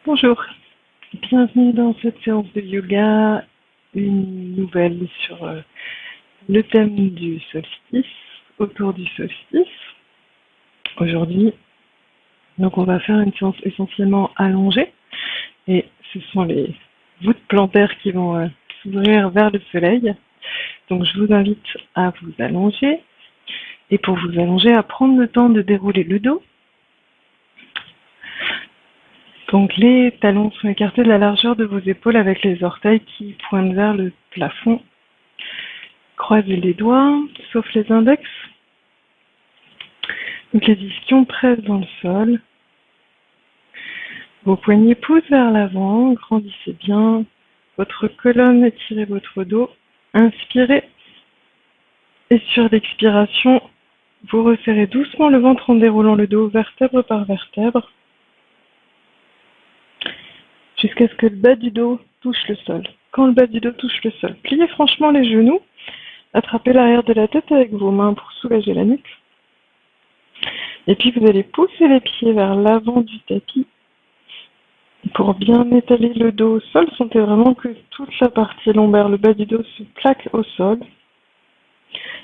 Bonjour, bienvenue dans cette séance de yoga, une nouvelle sur le thème du solstice, autour du solstice. Aujourd'hui, donc on va faire une séance essentiellement allongée et ce sont les voûtes plantaires qui vont s'ouvrir vers le soleil. Donc je vous invite à vous allonger et pour vous allonger à prendre le temps de dérouler le dos. Donc les talons sont écartés de la largeur de vos épaules avec les orteils qui pointent vers le plafond. Croisez les doigts, sauf les index. Donc les ischions pressent dans le sol. Vos poignets poussent vers l'avant, grandissez bien. Votre colonne, étirez votre dos. Inspirez. Et sur l'expiration, vous resserrez doucement le ventre en déroulant le dos vertèbre par vertèbre. Jusqu'à ce que le bas du dos touche le sol. Quand le bas du dos touche le sol, pliez franchement les genoux. Attrapez l'arrière de la tête avec vos mains pour soulager la nuque. Et puis vous allez pousser les pieds vers l'avant du tapis. Pour bien étaler le dos au sol, sentez vraiment que toute la partie lombaire, le bas du dos se plaque au sol.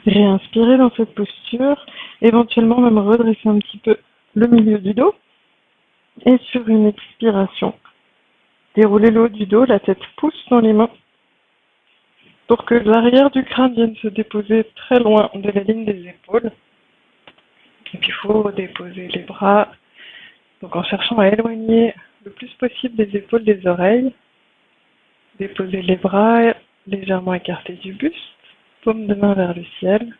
Réinspirez dans cette posture, éventuellement même redresser un petit peu le milieu du dos. Et sur une expiration, déroulez le haut du dos, la tête pousse dans les mains pour que l'arrière du crâne vienne se déposer très loin de la ligne des épaules. Et puis il faut déposer les bras, donc en cherchant à éloigner le plus possible des épaules des oreilles. Déposez les bras légèrement écartés du buste, paume de main vers le ciel.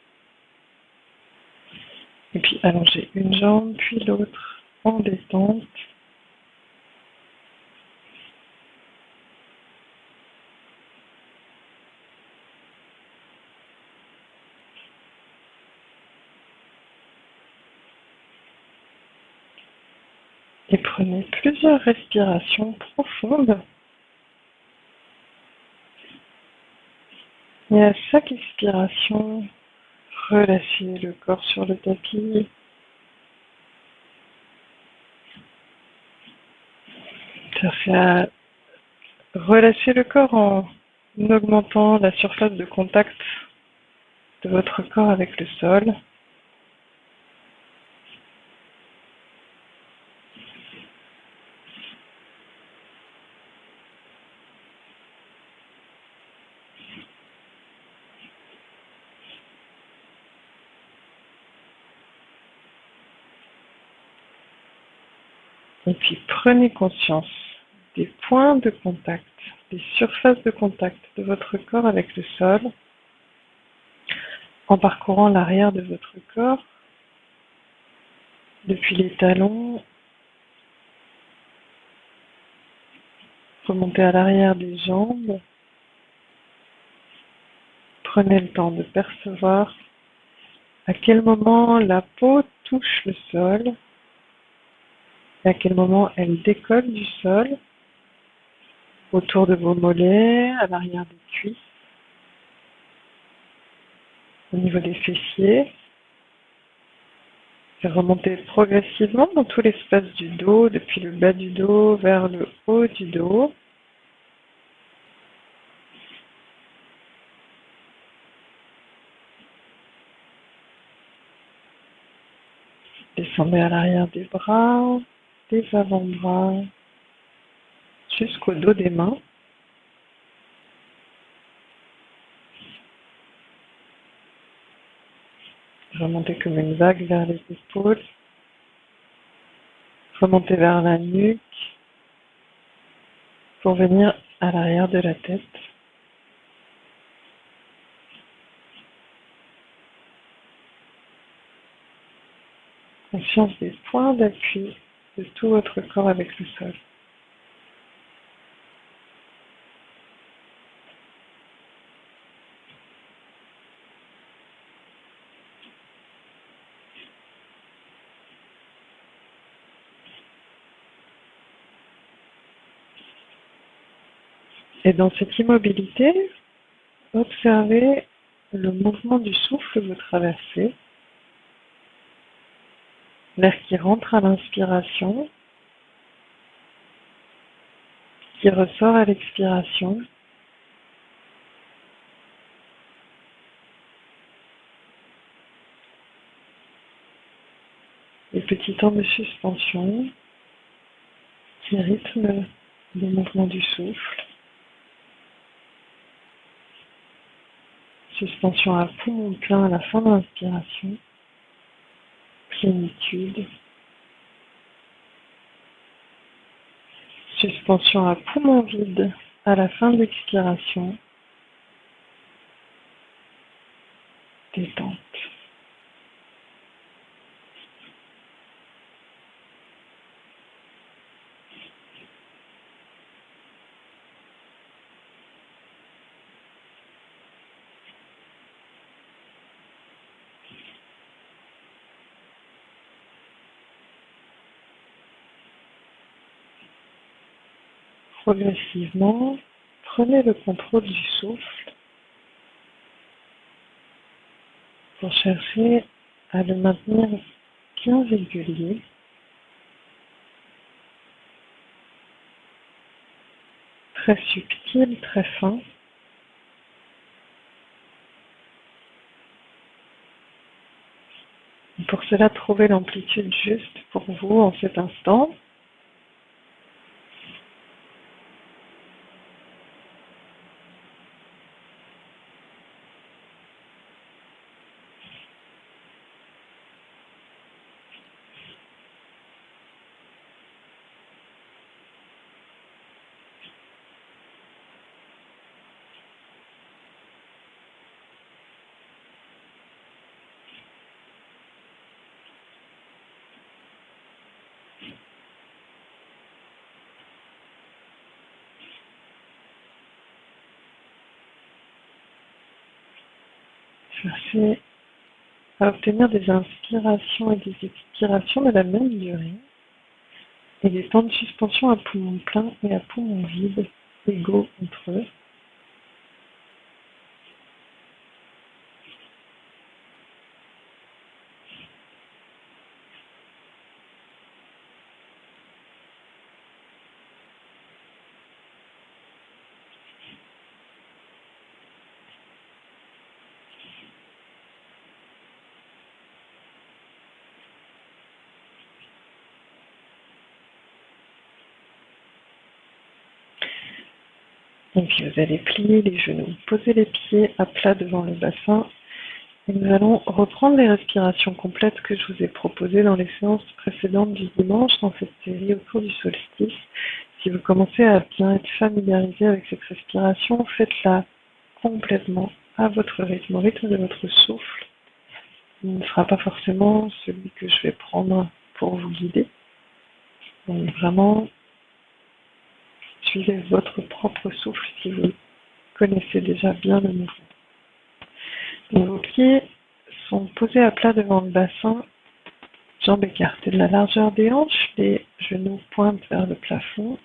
Et puis allongez une jambe, puis l'autre en détente. Et prenez plusieurs respirations profondes. Et à chaque expiration, relâchez le corps sur le tapis. Cherchez à relâcher le corps en augmentant la surface de contact de votre corps avec le sol. Et puis prenez conscience des points de contact, des surfaces de contact de votre corps avec le sol, en parcourant l'arrière de votre corps, depuis les talons, remontez à l'arrière des jambes. Prenez le temps de percevoir à quel moment la peau touche le sol et à quel moment elle décolle du sol, autour de vos mollets, à l'arrière des cuisses, au niveau des fessiers. Et remontez progressivement dans tout l'espace du dos, depuis le bas du dos vers le haut du dos. Descendez à l'arrière des bras, des avant-bras, jusqu'au dos des mains. Remontez comme une vague vers les épaules. Remontez vers la nuque pour venir à l'arrière de la tête. Conscience des points d'appui de tout votre corps avec le sol. Et dans cette immobilité, observez le mouvement du souffle que vous traversez. L'air qui rentre à l'inspiration qui ressort à l'expiration. Les petits temps de suspension qui rythment le mouvement du souffle. Suspension à poumon plein à la fin de l'inspiration. Plénitude. Suspension à poumon vide à la fin de l'expiration. Détente. Progressivement, prenez le contrôle du souffle pour chercher à le maintenir bien régulier. Très subtil, très fin. Et pour cela, trouvez l'amplitude juste pour vous en cet instant. Cherchez à obtenir des inspirations et des expirations de la même durée et des temps de suspension à poumon plein et à poumon vide égaux entre eux. Et puis vous allez plier les genoux, poser les pieds à plat devant le bassin. Et nous allons reprendre les respirations complètes que je vous ai proposées dans les séances précédentes du dimanche dans cette série autour du solstice. Si vous commencez à bien être familiarisé avec cette respiration, faites-la complètement à votre rythme, au rythme de votre souffle. Il ne sera pas forcément celui que je vais prendre pour vous guider. Donc vraiment, suivez votre propre souffle si vous connaissez déjà bien le mouvement. Donc, vos pieds sont posés à plat devant le bassin, jambes écartées de la largeur des hanches, les genoux pointent vers le plafond.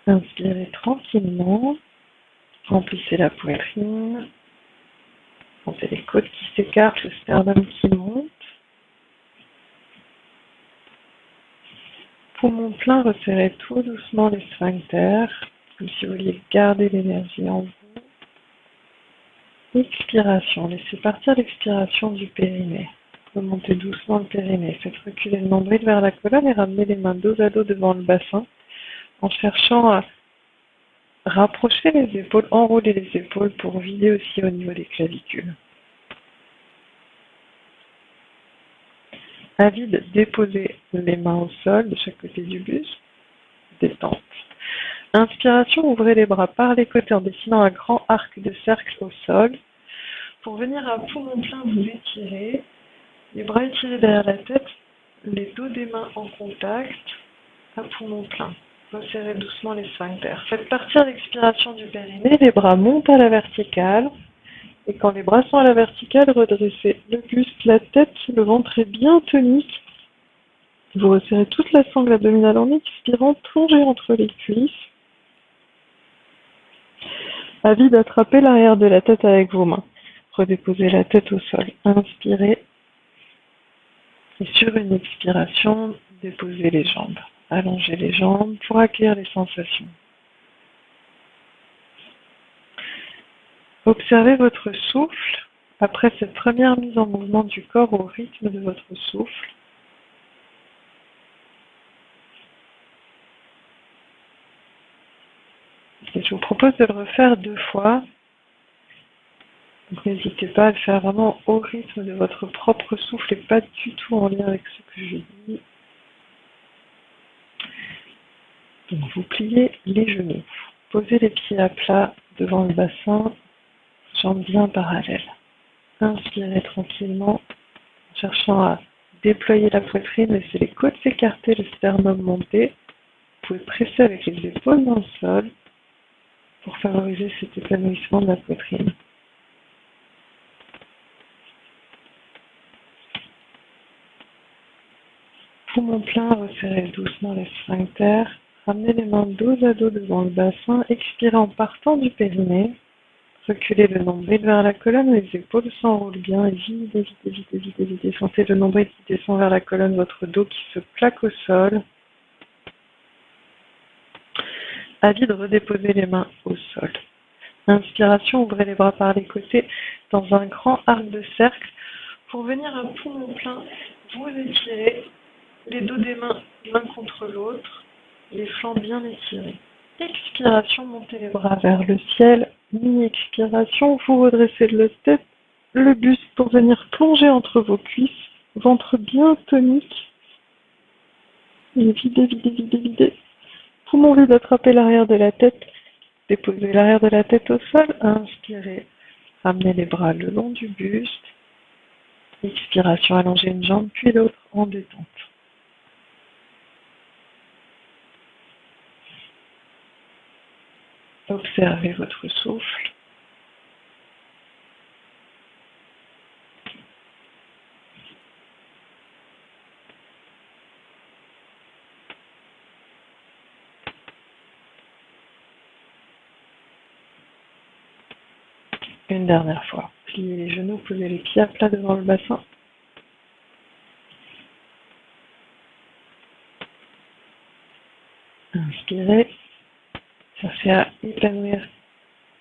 Inspirez tranquillement, remplissez la poitrine, sentez les côtes qui s'écartent, le sternum qui monte. Poumon plein, resserrez tout doucement les sphincters, comme si vous vouliez garder l'énergie en vous. Expiration, laissez partir l'expiration du périnée. Remontez doucement le périnée, faites reculer le nombril vers la colonne et ramenez les mains dos à dos devant le bassin en cherchant à rapprocher les épaules, enrouler les épaules pour vider aussi au niveau des clavicules. À vide, déposez les mains au sol de chaque côté du buste. Détente. Inspiration, ouvrez les bras par les côtés en dessinant un grand arc de cercle au sol. Pour venir à poumon plein, vous étirez. Les bras étirés derrière la tête, les dos des mains en contact, à poumon plein. Resserrez doucement les sphincters. Faites partir l'expiration du périnée, les bras montent à la verticale. Et quand les bras sont à la verticale, redressez le buste, la tête, le ventre est bien tonique. Vous resserrez toute la sangle abdominale en expirant, plongez entre les cuisses. À vide, attrapez l'arrière de la tête avec vos mains. Redéposez la tête au sol. Inspirez. Et sur une expiration, Déposez les jambes. Allongez les jambes pour accueillir les sensations. Observez votre souffle après cette première mise en mouvement du corps au rythme de votre souffle. Et je vous propose de le refaire 2 fois. Donc n'hésitez pas à le faire vraiment au rythme de votre propre souffle et pas du tout en lien avec ce que je dis. Donc vous pliez les genoux. Posez les pieds à plat devant le bassin, jambes bien parallèles. Inspirez tranquillement en cherchant à déployer la poitrine, laissez les côtes s'écarter, le sternum monter. Vous pouvez presser avec les épaules dans le sol pour favoriser cet épanouissement de la poitrine. Poumon plein, resserrez doucement les sphincters. Ramenez les mains dos à dos devant le bassin. Expirez en partant du périnée. Reculez le nombril vers la colonne, les épaules s'enroulent bien et videz, videz, videz, videz, videz. Sentez le nombril qui descend vers la colonne, votre dos qui se plaque au sol. À vide, redéposez les mains au sol. Inspiration, ouvrez les bras par les côtés dans un grand arc de cercle. Pour venir à poumon plein, vous étirez les dos des mains l'un contre l'autre, les flancs bien étirés. Expiration, montez les bras vers le ciel. Mi-expiration, vous redressez le buste pour venir plonger entre vos cuisses, ventre bien tonique. Et videz, videz, videz, videz. Poumon vide, attrapez l'arrière de la tête. Déposez l'arrière de la tête au sol. Inspirez, ramenez les bras le long du buste. Expiration, allongez une jambe puis l'autre en détente. Observez votre souffle. Une dernière fois. Pliez les genoux, posez les pieds à plat devant le bassin. Inspirez. Cherchez à épanouir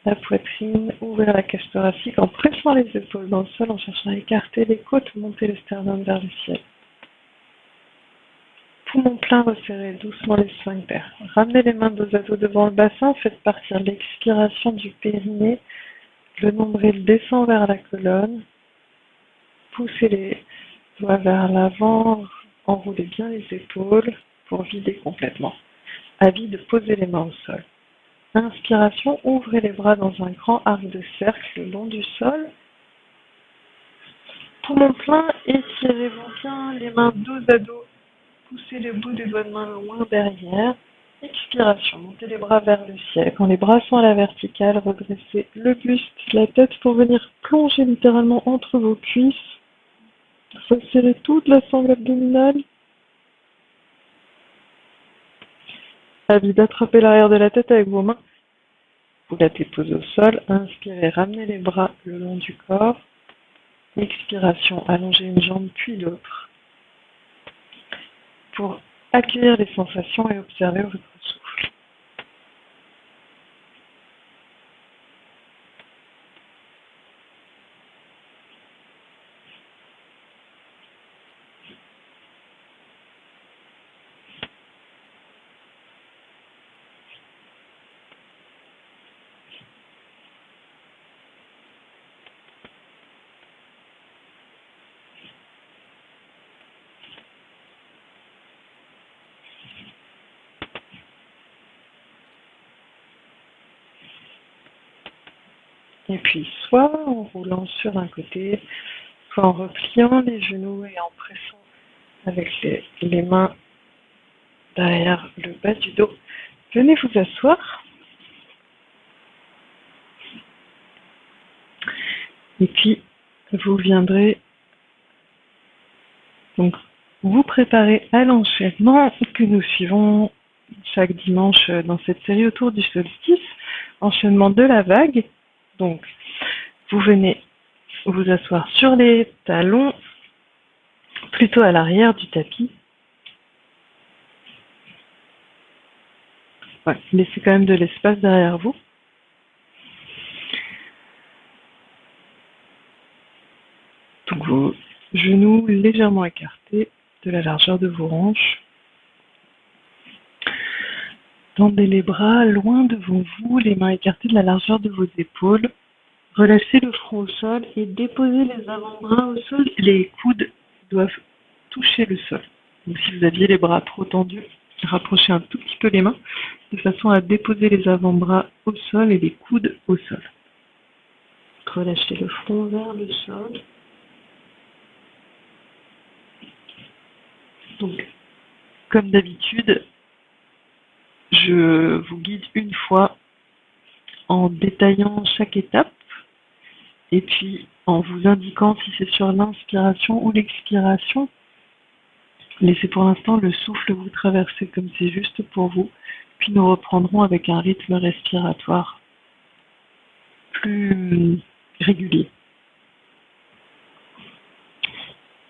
la poitrine, ouvrir la cage thoracique en pressant les épaules dans le sol, en cherchant à écarter les côtes, monter le sternum vers le ciel. Poumon plein, resserrez doucement les sphincters. Ramenez les mains dos à dos devant le bassin, faites partir l'expiration du périnée. Le nombril descend vers la colonne. Poussez les doigts vers l'avant, enroulez bien les épaules pour vider complètement. À vide, posez les mains au sol. Inspiration, ouvrez les bras dans un grand arc de cercle le long du sol. Poumon plein, étirez-vous bien, les mains dos à dos. Poussez le bout des doigts de main loin derrière. Expiration, montez les bras vers le ciel. Quand les bras sont à la verticale, redressez le buste, la tête pour venir plonger littéralement entre vos cuisses. Resserrez toute la sangle abdominale. À vide, attrapez l'arrière de la tête avec vos mains. Vous la déposez au sol. Inspirez, ramenez les bras le long du corps. Expiration, allongez une jambe puis l'autre pour accueillir les sensations et observer votre souffle. Et puis, soit en roulant sur un côté, soit en repliant les genoux et en pressant avec les mains derrière le bas du dos. Venez vous asseoir. Et puis, vous viendrez donc vous préparer à l'enchaînement que nous suivons chaque dimanche dans cette série autour du solstice, enchaînement de la vague. Donc, vous venez vous asseoir sur les talons, plutôt à l'arrière du tapis. Ouais, laissez quand même de l'espace derrière vous. Donc vos genoux légèrement écartés de la largeur de vos hanches. Tendez les bras loin devant vous, les mains écartées de la largeur de vos épaules. Relâchez le front au sol et déposez les avant-bras au sol. Les coudes doivent toucher le sol. Donc si vous aviez les bras trop tendus, rapprochez un tout petit peu les mains de façon à déposer les avant-bras au sol et les coudes au sol. Relâchez le front vers le sol. Donc, comme d'habitude, je vous guide une fois en détaillant chaque étape et puis en vous indiquant si c'est sur l'inspiration ou l'expiration. Laissez pour l'instant le souffle vous traverser comme c'est juste pour vous, puis nous reprendrons avec un rythme respiratoire plus régulier.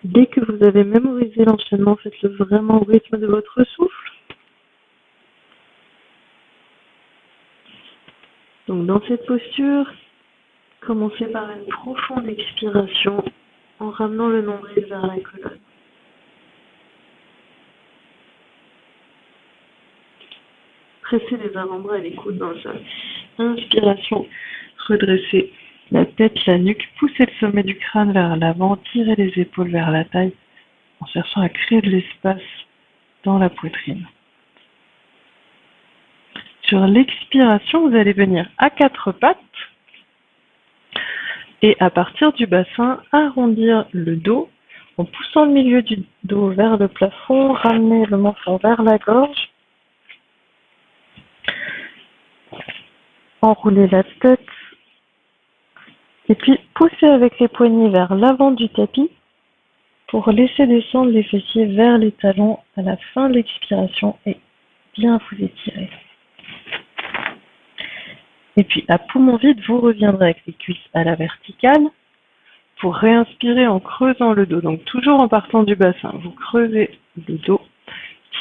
Dès que vous avez mémorisé l'enchaînement, faites-le vraiment au rythme de votre souffle. Donc dans cette posture, commencez par une profonde expiration en ramenant le nombril vers la colonne. Pressez les avant-bras et les coudes dans le sol. Inspiration, redressez la tête, la nuque, poussez le sommet du crâne vers l'avant, tirez les épaules vers la taille en cherchant à créer de l'espace dans la poitrine. Sur l'expiration, vous allez venir à quatre pattes et à partir du bassin, arrondir le dos en poussant le milieu du dos vers le plafond, ramener le menton vers la gorge, enrouler la tête et puis pousser avec les poignets vers l'avant du tapis pour laisser descendre les fessiers vers les talons à la fin de l'expiration et bien vous étirer. Et puis à poumon vide, vous reviendrez avec les cuisses à la verticale pour réinspirer en creusant le dos. Donc toujours en partant du bassin, vous creusez le dos,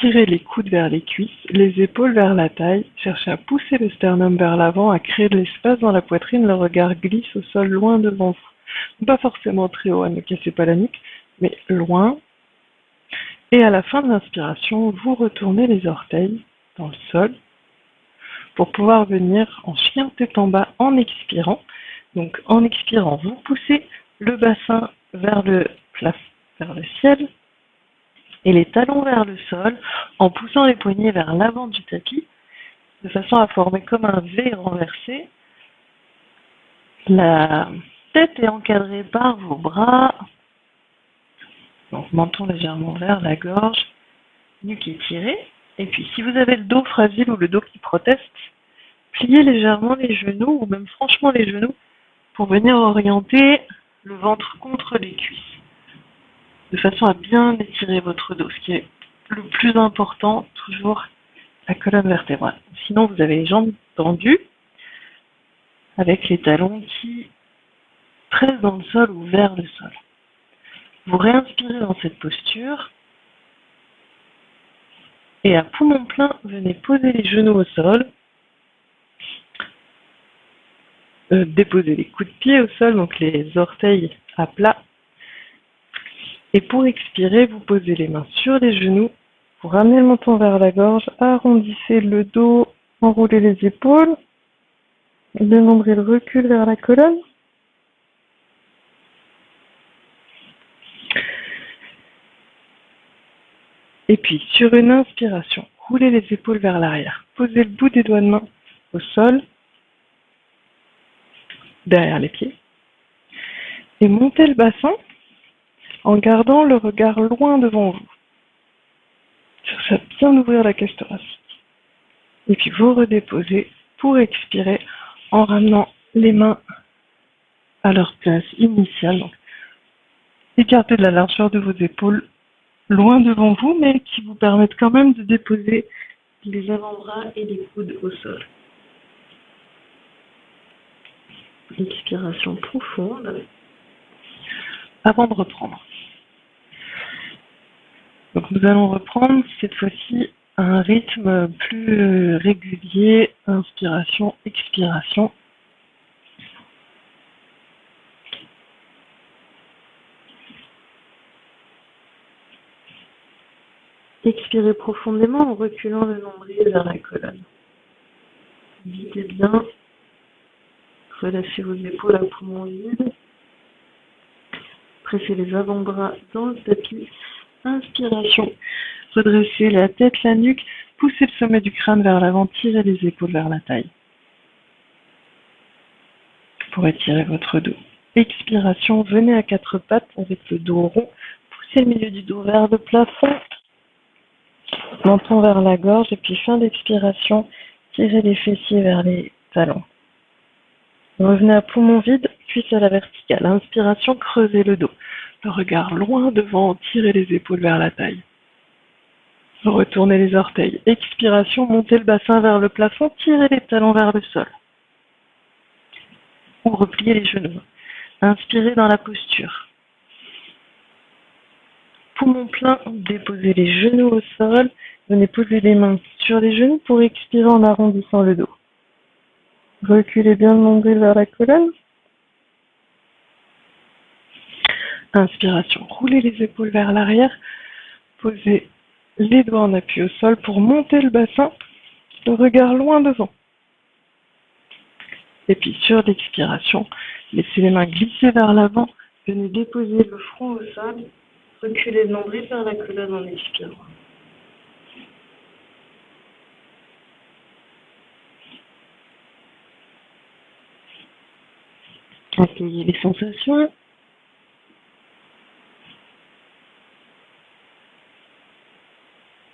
tirez les coudes vers les cuisses, les épaules vers la taille, cherchez à pousser le sternum vers l'avant, à créer de l'espace dans la poitrine, le regard glisse au sol loin devant vous. Pas forcément très haut, ne cassez pas la nuque, mais loin. Et à la fin de l'inspiration, vous retournez les orteils dans le sol pour pouvoir venir en chien tête en bas en expirant. Donc en expirant, vous poussez le bassin vers le plafond, vers le ciel et les talons vers le sol en poussant les poignets vers l'avant du tapis de façon à former comme un V renversé. La tête est encadrée par vos bras, donc menton légèrement vers la gorge, nuque étirée. Et puis si vous avez le dos fragile ou le dos qui proteste, pliez légèrement les genoux ou même franchement les genoux pour venir orienter le ventre contre les cuisses de façon à bien étirer votre dos, ce qui est le plus important, toujours la colonne vertébrale. Sinon vous avez les jambes tendues avec les talons qui pressent dans le sol ou vers le sol. Vous réinspirez dans cette posture et à poumon plein, venez poser les genoux au sol, déposer les coups de pied au sol, donc les orteils à plat. Et pour expirer, vous posez les mains sur les genoux, vous ramenez le menton vers la gorge, arrondissez le dos, enroulez les épaules, le nombril recule vers la colonne. Et puis, sur une inspiration, roulez les épaules vers l'arrière, posez le bout des doigts de main au sol, derrière les pieds, et montez le bassin en gardant le regard loin devant vous. Cherchez à bien ouvrir la cage thoracique. Et puis vous redéposez pour expirer en ramenant les mains à leur place initiale. Donc, écartez de la largeur de vos épaules loin devant vous, mais qui vous permettent quand même de déposer les avant-bras et les coudes au sol. Expiration profonde avant de reprendre. Donc nous allons reprendre cette fois-ci un rythme plus régulier, inspiration, expiration. Expirez profondément en reculant le nombril vers la colonne. Videz bien. Relâchez vos épaules à poumon vide. Pressez les avant-bras dans le tapis. Inspiration. Redressez la tête, la nuque. Poussez le sommet du crâne vers l'avant. Tirez les épaules vers la taille. Pour étirer votre dos. Expiration. Venez à quatre pattes avec le dos rond. Poussez le milieu du dos vers le plafond. Menton vers la gorge. Et puis fin d'expiration. Tirez les fessiers vers les talons. Revenez à poumon vide, cuisse à la verticale. Inspiration, creusez le dos. Le regard loin devant, tirez les épaules vers la taille. Retournez les orteils. Expiration, montez le bassin vers le plafond, tirez les talons vers le sol. Ou repliez les genoux. Inspirez dans la posture. Poumon plein, déposez les genoux au sol. Venez poser les mains sur les genoux pour expirer en arrondissant le dos. Reculez bien le nombril vers la colonne. Inspiration, roulez les épaules vers l'arrière. Posez les doigts en appui au sol pour monter le bassin, le regard loin devant. Et puis sur l'expiration, laissez les mains glisser vers l'avant. Venez déposer le front au sol. Reculez le nombril vers la colonne en expirant. Accueillez les sensations.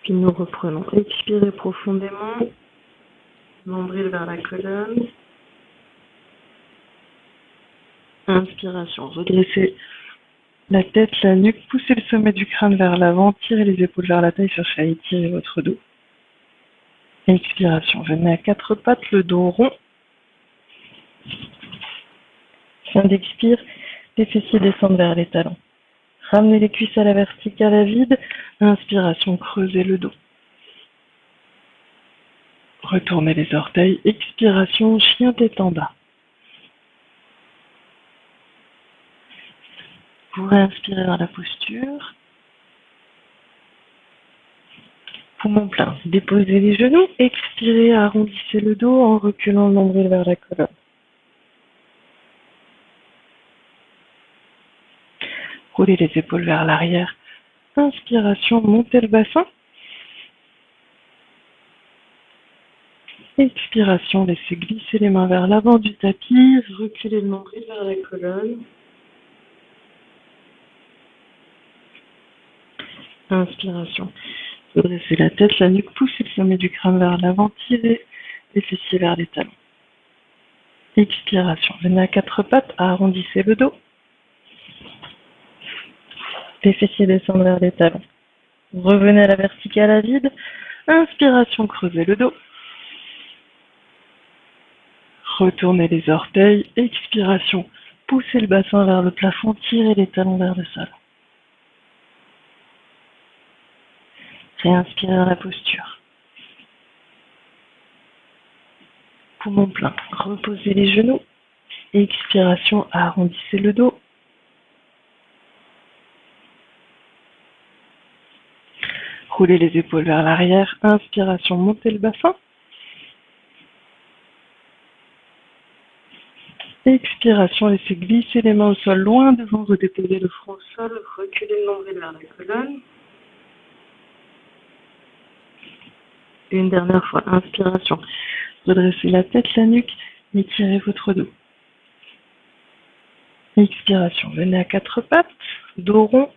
Puis nous reprenons. Expirez profondément. Nombril vers la colonne. Inspiration. Redressez la tête, la nuque. Poussez le sommet du crâne vers l'avant. Tirez les épaules vers la taille. Cherchez à étirer votre dos. Expiration. Venez à quatre pattes, le dos rond. Fin d'expire, les fessiers descendent vers les talons. Ramenez les cuisses à la verticale à vide. Inspiration, creusez le dos. Retournez les orteils. Expiration, chien tête en bas. Vous réinspirez dans la posture. Poumon plein. Déposez les genoux. Expirez, arrondissez le dos en reculant le nombril vers la colonne. Roulez les épaules vers l'arrière. Inspiration, montez le bassin. Expiration, laissez glisser les mains vers l'avant du tapis. Reculez le nombril vers la colonne. Inspiration. Redressez la tête, la nuque, poussez le sommet du crâne vers l'avant, tirez les fessiers vers les talons. Expiration. Venez à quatre pattes, arrondissez le dos. Les fessiers descendent vers les talons. Revenez à la verticale à vide. Inspiration, creusez le dos. Retournez les orteils. Expiration. Poussez le bassin vers le plafond, tirez les talons vers le sol. Réinspirez dans la posture. Poumon plein. Reposez les genoux. Expiration, arrondissez le dos. Roulez les épaules vers l'arrière. Inspiration, montez le bassin. Expiration, laissez glisser les mains au sol loin devant, redéposez le front au sol, reculez le nombril vers la colonne. Une dernière fois, inspiration. Redressez la tête, la nuque, étirez votre dos. Expiration, venez à quatre pattes, dos rond.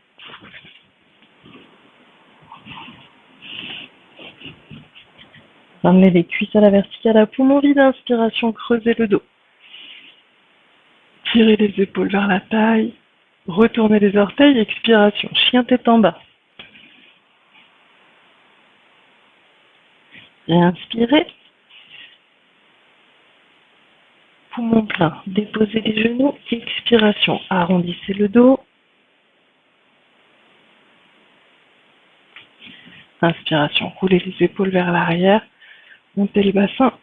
Ramenez les cuisses à la verticale à poumon vide, inspiration, creusez le dos. Tirez les épaules vers la taille, retournez les orteils, expiration, chien tête en bas. Réinspirez. Poumon plein, déposez les genoux, expiration, arrondissez le dos. Inspiration, roulez les épaules vers l'arrière, montez le bassin.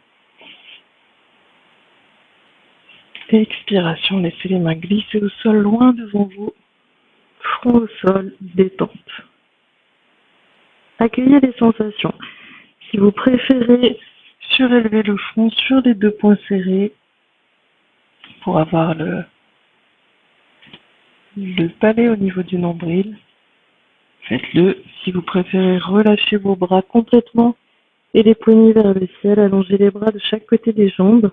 Et expiration, laissez les mains glisser au sol loin devant vous, front au sol, détente. Accueillez les sensations. Si vous préférez surélever le front sur les deux poings serrés pour avoir le palais au niveau du nombril, faites-le. Si vous préférez relâcher vos bras complètement et les poignets vers le ciel, allongez les bras de chaque côté des jambes.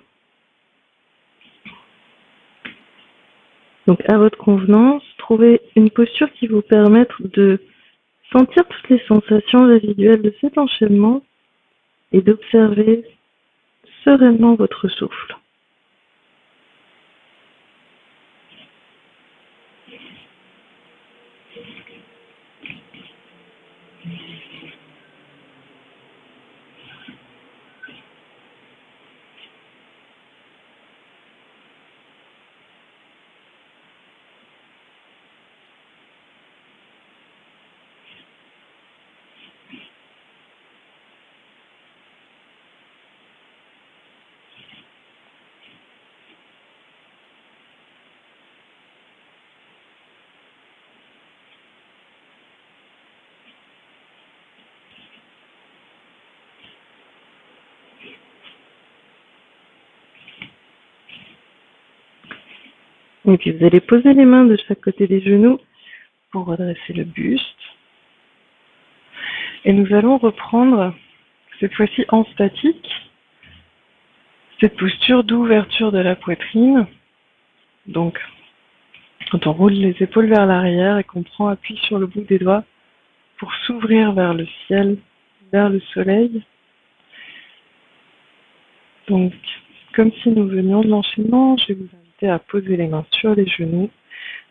Donc à votre convenance, trouvez une posture qui vous permette de sentir toutes les sensations résiduelles de cet enchaînement et d'observer sereinement votre souffle. Et puis vous allez poser les mains de chaque côté des genoux pour redresser le buste. Et nous allons reprendre, cette fois-ci en statique, cette posture d'ouverture de la poitrine. Donc, quand on roule les épaules vers l'arrière et qu'on prend appui sur le bout des doigts pour s'ouvrir vers le ciel, vers le soleil. Donc, comme si nous venions de l'enchaînement, je vais vous inviter à poser les mains sur les genoux.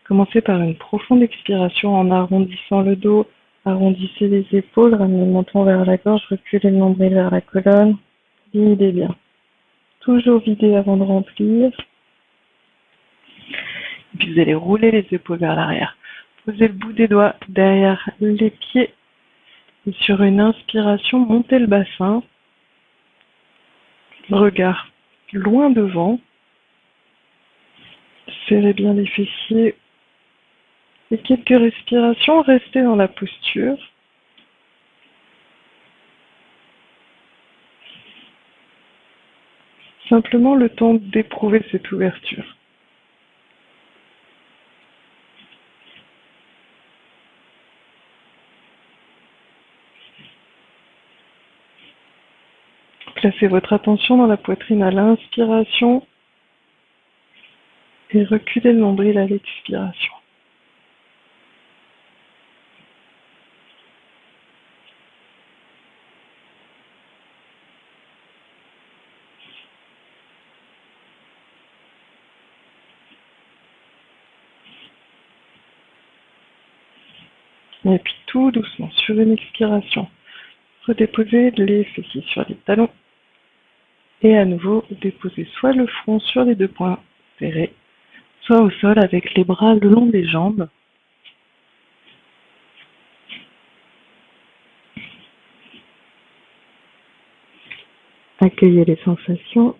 Commencez par une profonde expiration en arrondissant le dos. Arrondissez les épaules, ramenez le menton vers la gorge, reculez le nombril vers la colonne. Videz bien. Toujours vider avant de remplir. Et puis vous allez rouler les épaules vers l'arrière. Posez le bout des doigts derrière les pieds. Et sur une inspiration, montez le bassin. Regard loin devant. Serrez bien les fessiers. Et quelques respirations, restez dans la posture. Simplement le temps d'éprouver cette ouverture. Placez votre attention dans la poitrine à l'inspiration et reculez le nombril à l'expiration. Et puis tout doucement, sur une expiration, redéposez les fessiers sur les talons. Et à nouveau, déposez soit le front sur les deux poings serrés, soit au sol avec les bras le long des jambes. Accueillez les sensations.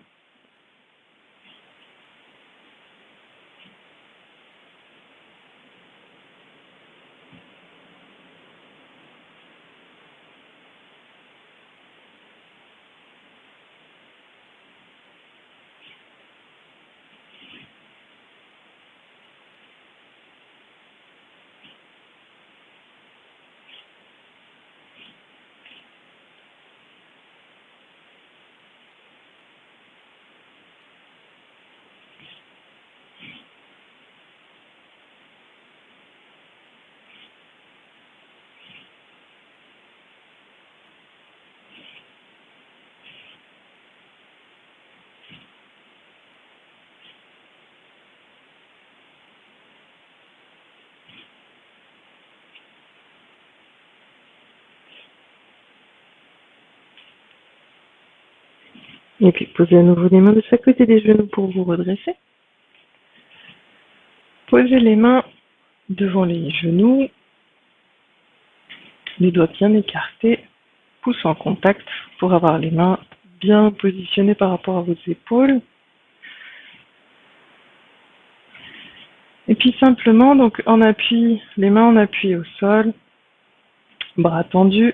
Et puis posez à nouveau les mains de chaque côté des genoux pour vous redresser. Posez les mains devant les genoux. Les doigts bien écartés, pouces en contact pour avoir les mains bien positionnées par rapport à vos épaules. Et puis simplement, donc en appui, les mains en appui au sol, bras tendus,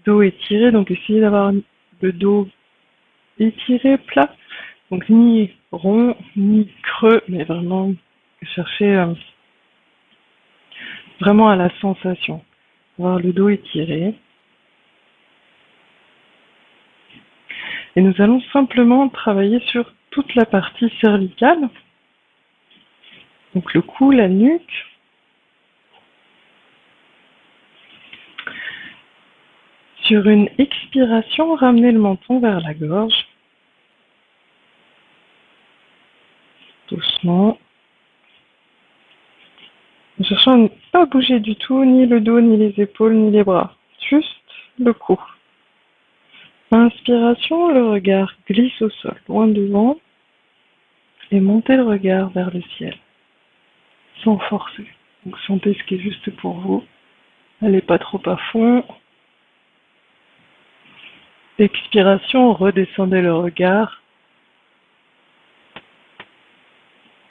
dos étiré, donc essayez d'avoir le dos étiré, plat, donc ni rond, ni creux, mais vraiment chercher vraiment à la sensation, avoir le dos étiré. Et nous allons simplement travailler sur toute la partie cervicale, donc le cou, la nuque. Sur une expiration, ramenez le menton vers la gorge. Doucement. En cherchant à ne pas bouger du tout, ni le dos, ni les épaules, ni les bras. Juste le cou. Inspiration, le regard glisse au sol, loin devant. Et montez le regard vers le ciel. Sans forcer. Donc sentez ce qui est juste pour vous. N'allez pas trop à fond. Expiration, redescendez le regard.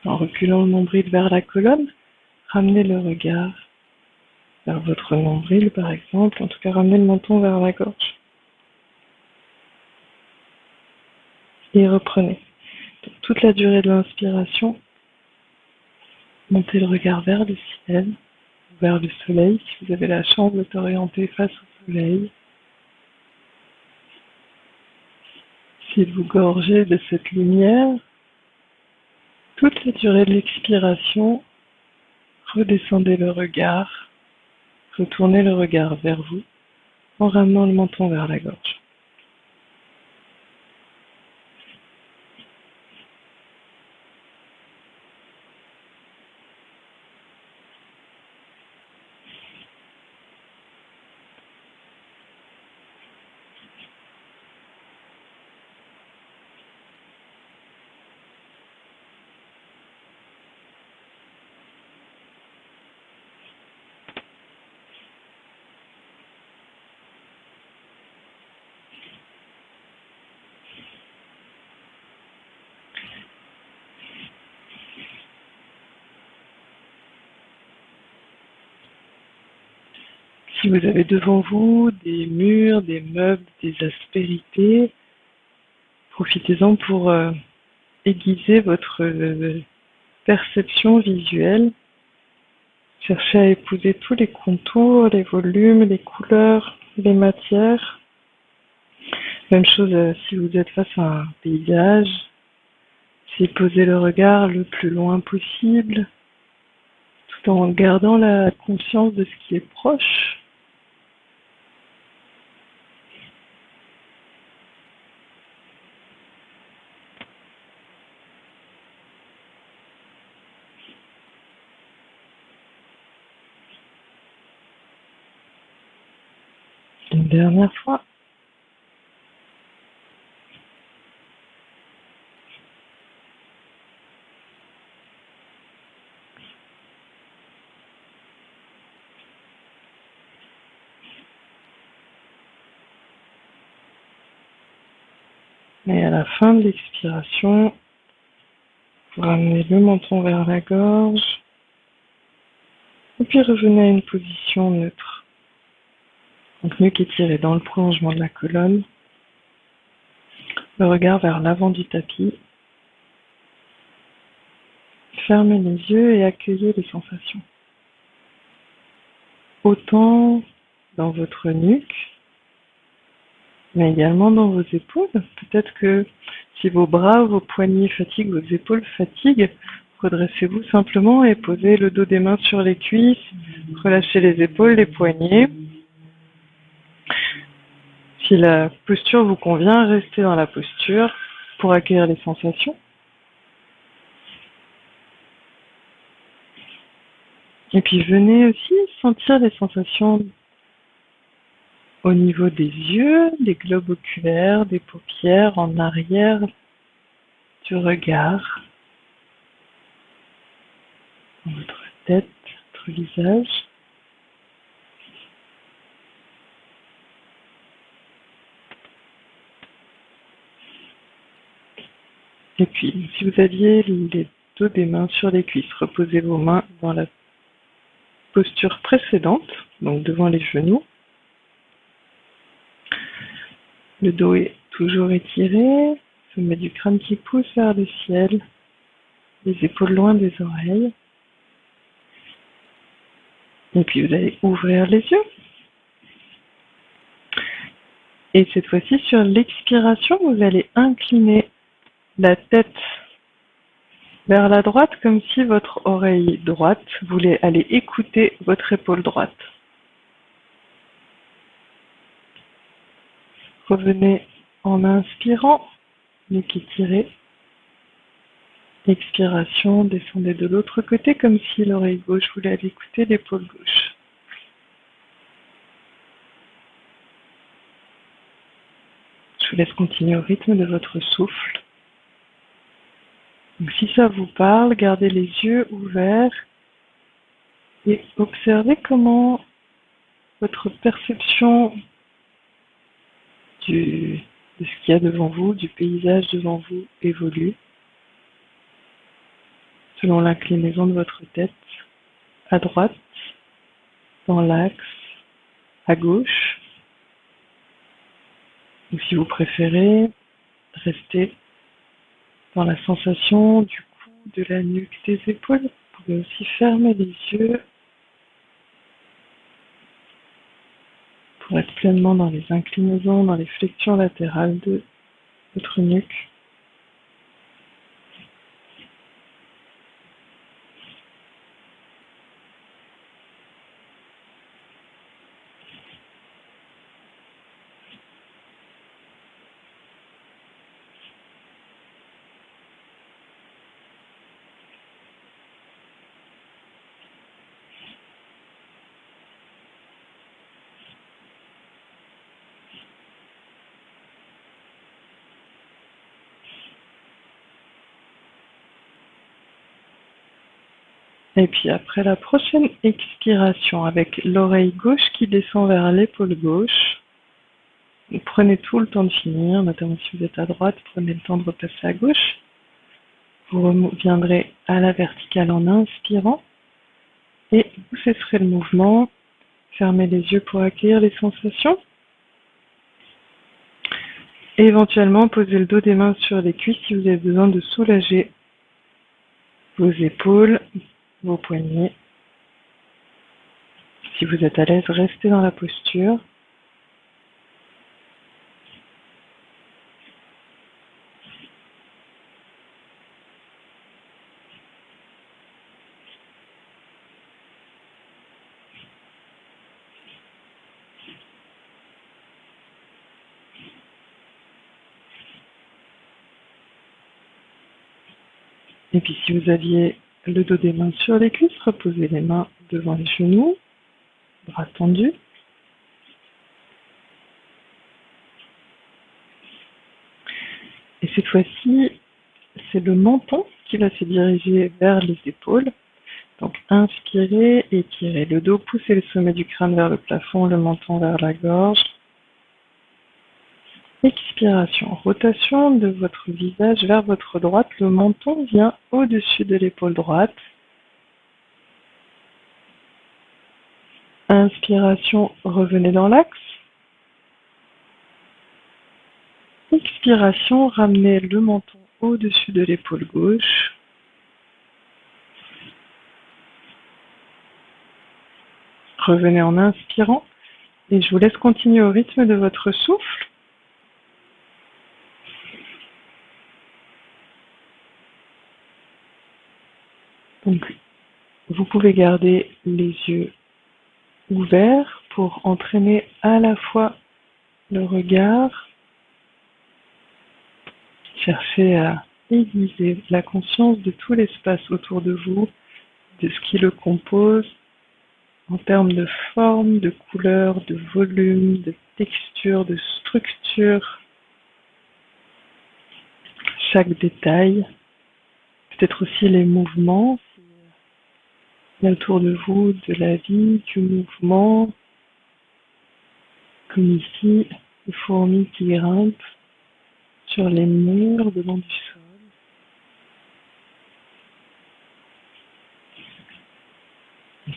En reculant le nombril vers la colonne, ramenez le regard vers votre nombril par exemple. En tout cas, ramenez le menton vers la gorge. Et reprenez. Donc, toute la durée de l'inspiration, montez le regard vers le ciel, vers le soleil, si vous avez la chance de t'orienter face au soleil. Si vous gorgez de cette lumière, toute la durée de l'expiration, redescendez le regard, retournez le regard vers vous en ramenant le menton vers la gorge. Si vous avez devant vous des murs, des meubles, des aspérités, profitez-en pour aiguiser votre perception visuelle. Cherchez à épouser tous les contours, les volumes, les couleurs, les matières. Même chose si vous êtes face à un paysage. C'est poser le regard le plus loin possible, tout en gardant la conscience de ce qui est proche. Une dernière fois. Et à la fin de l'expiration, vous ramenez le menton vers la gorge. Et puis revenez à une position neutre. Donc nuque étirée dans le prolongement de la colonne. Le regard vers l'avant du tapis. Fermez les yeux et accueillez les sensations. Autant dans votre nuque, mais également dans vos épaules. Peut-être que si vos bras, vos poignets fatiguent, vos épaules fatiguent, redressez-vous simplement et posez le dos des mains sur les cuisses. Relâchez les épaules, les poignets. Si la posture vous convient, restez dans la posture pour accueillir les sensations. Et puis venez aussi sentir les sensations au niveau des yeux, des globes oculaires, des paupières, en arrière du regard, dans votre tête, votre visage. Et puis, si vous aviez les dos des mains sur les cuisses, reposez vos mains dans la posture précédente, donc devant les genoux. Le dos est toujours étiré, sommet du crâne qui pousse vers le ciel, les épaules loin des oreilles. Et puis vous allez ouvrir les yeux. Et cette fois-ci, sur l'expiration, vous allez incliner la tête vers la droite comme si votre oreille droite voulait aller écouter votre épaule droite. Revenez en inspirant, nuque étirée. Expiration, descendez de l'autre côté comme si l'oreille gauche voulait aller écouter l'épaule gauche. Je vous laisse continuer au rythme de votre souffle. Donc, si ça vous parle, gardez les yeux ouverts et observez comment votre perception de ce qu'il y a devant vous, du paysage devant vous évolue selon l'inclinaison de votre tête, à droite, dans l'axe, à gauche. Ou si vous préférez, restez dans la sensation du cou, de la nuque, des épaules. Vous pouvez aussi fermer les yeux pour être pleinement dans les inclinaisons, dans les flexions latérales de votre nuque. Et puis après la prochaine expiration, avec l'oreille gauche qui descend vers l'épaule gauche, vous prenez tout le temps de finir, notamment si vous êtes à droite, prenez le temps de repasser à gauche. Vous reviendrez à la verticale en inspirant et vous cesserez le mouvement. Fermez les yeux pour accueillir les sensations. Et éventuellement, posez le dos des mains sur les cuisses si vous avez besoin de soulager vos épaules, vos poignets. Si vous êtes à l'aise, restez dans la posture. Et puis si vous aviez le dos des mains sur les cuisses, reposez les mains devant les genoux, bras tendus. Et cette fois-ci, c'est le menton qui va se diriger vers les épaules. Donc inspirez, étirez le dos, poussez le sommet du crâne vers le plafond, le menton vers la gorge. Expiration, rotation de votre visage vers votre droite, le menton vient au-dessus de l'épaule droite. Inspiration, revenez dans l'axe. Expiration, ramenez le menton au-dessus de l'épaule gauche. Revenez en inspirant et je vous laisse continuer au rythme de votre souffle. Donc, vous pouvez garder les yeux ouverts pour entraîner à la fois le regard, chercher à aiguiser la conscience de tout l'espace autour de vous, de ce qui le compose, en termes de forme, de couleur, de volume, de texture, de structure, chaque détail, peut-être aussi les mouvements, il y a autour de vous de la vie, du mouvement, comme ici, les fourmis qui grimpent sur les murs le long du sol.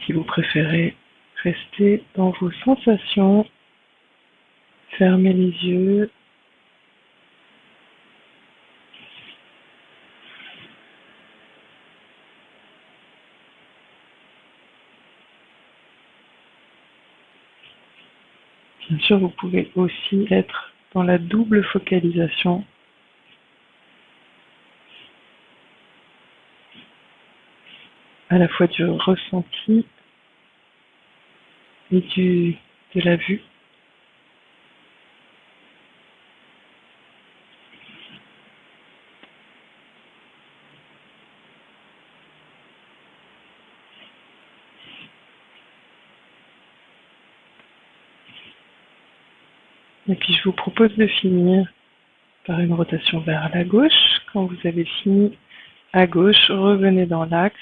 Si vous préférez rester dans vos sensations, fermez les yeux. Bien sûr, vous pouvez aussi être dans la double focalisation. À la fois du ressenti et de la vue. Et puis je vous propose de finir par une rotation vers la gauche. Quand vous avez fini à gauche, revenez dans l'axe.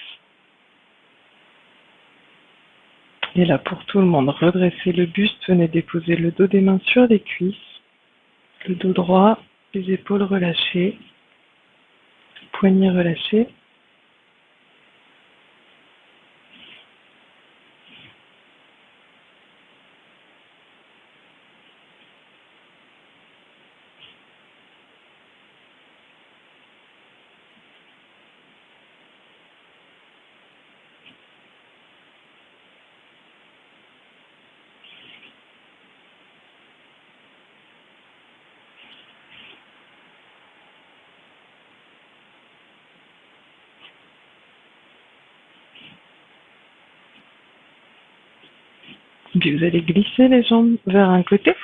Et là, pour tout le monde, redressez le buste, venez déposer le dos des mains sur les cuisses, le dos droit, les épaules relâchées, poignets relâchés. Puis vous allez glisser les jambes vers un côté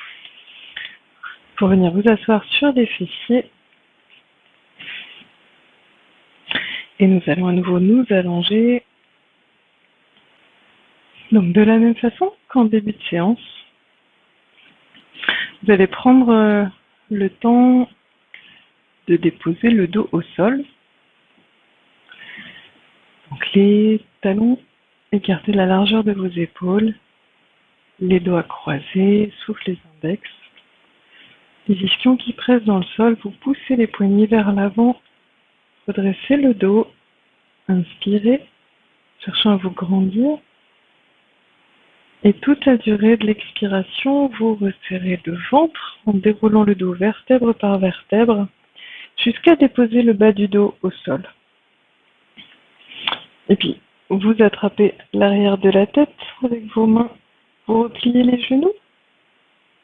pour venir vous asseoir sur les fessiers. Et nous allons à nouveau nous allonger. Donc de la même façon qu'en début de séance, vous allez prendre le temps de déposer le dos au sol. Donc les talons, écartez la largeur de vos épaules, les doigts croisés, souffle les index. Les ischions qui pressent dans le sol, vous poussez les poignets vers l'avant, redressez le dos, inspirez, cherchant à vous grandir. Et toute la durée de l'expiration, vous resserrez le ventre en déroulant le dos vertèbre par vertèbre jusqu'à déposer le bas du dos au sol. Et puis, vous attrapez l'arrière de la tête avec vos mains, vous repliez les genoux,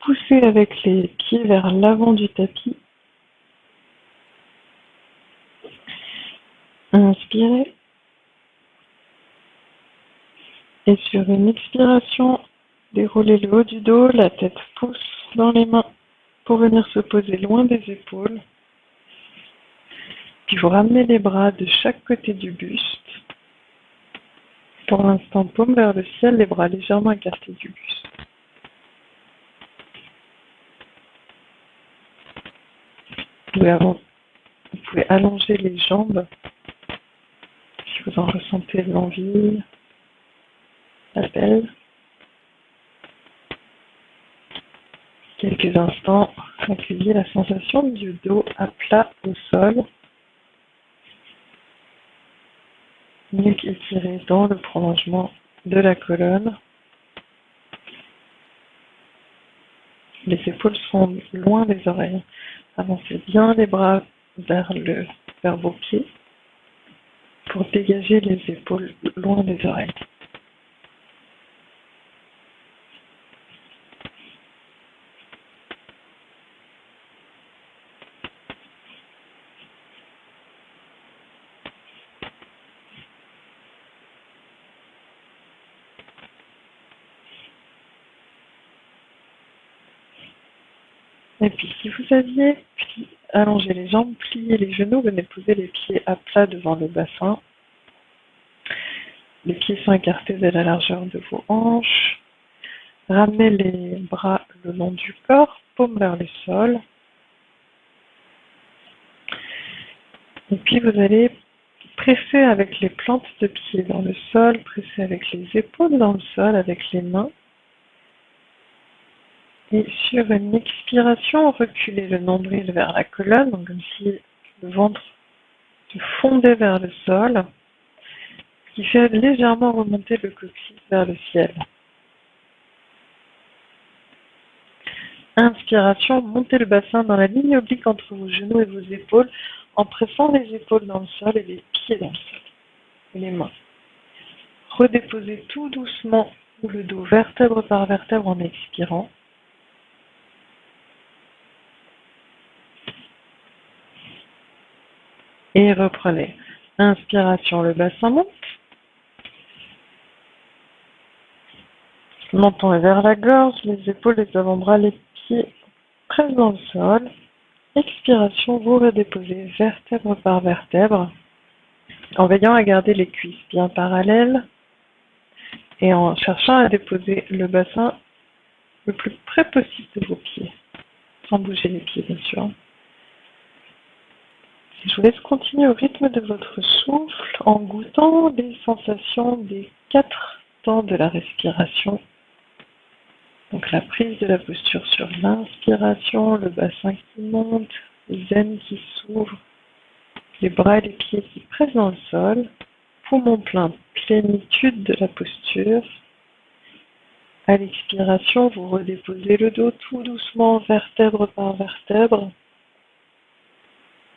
poussez avec les pieds vers l'avant du tapis. Inspirez. Et sur une expiration, déroulez le haut du dos, la tête pousse dans les mains pour venir se poser loin des épaules. Puis vous ramenez les bras de chaque côté du buste. Pour l'instant, paume vers le ciel, les bras légèrement écartés du buste. Vous pouvez allonger les jambes si vous en ressentez l'envie, l'appel. Quelques instants, accueillez la sensation du dos à plat au sol. Nuque étirée dans le prolongement de la colonne. Les épaules sont loin des oreilles. Avancez bien les bras vers vos pieds pour dégager les épaules loin des oreilles. Et puis, si vous aviez allongé les jambes, plié les genoux, venez poser les pieds à plat devant le bassin. Les pieds sont écartés de la largeur de vos hanches. Ramenez les bras le long du corps, paume vers le sol. Et puis, vous allez presser avec les plantes de pied dans le sol, presser avec les épaules dans le sol, avec les mains. Et sur une expiration, reculez le nombril vers la colonne, donc comme si le ventre se fondait vers le sol. qui fait légèrement remonter le coccyx vers le ciel. Inspiration, montez le bassin dans la ligne oblique entre vos genoux et vos épaules en pressant les épaules dans le sol et les pieds dans le sol et les mains. Redéposez tout doucement le dos vertèbre par vertèbre en expirant. Et reprenez. Inspiration, le bassin monte. Menton est vers la gorge, les épaules, les avant-bras, les pieds pressent dans le sol. Expiration, vous redéposez vertèbre par vertèbre en veillant à garder les cuisses bien parallèles et en cherchant à déposer le bassin le plus près possible de vos pieds, sans bouger les pieds bien sûr. Je vous laisse continuer au rythme de votre souffle en goûtant les sensations des 4 temps de la respiration. Donc la prise de la posture sur l'inspiration, le bassin qui monte, les aines qui s'ouvrent, les bras et les pieds qui pressent dans le sol, poumon plein, plénitude de la posture. À l'expiration, vous redéposez le dos tout doucement, vertèbre par vertèbre,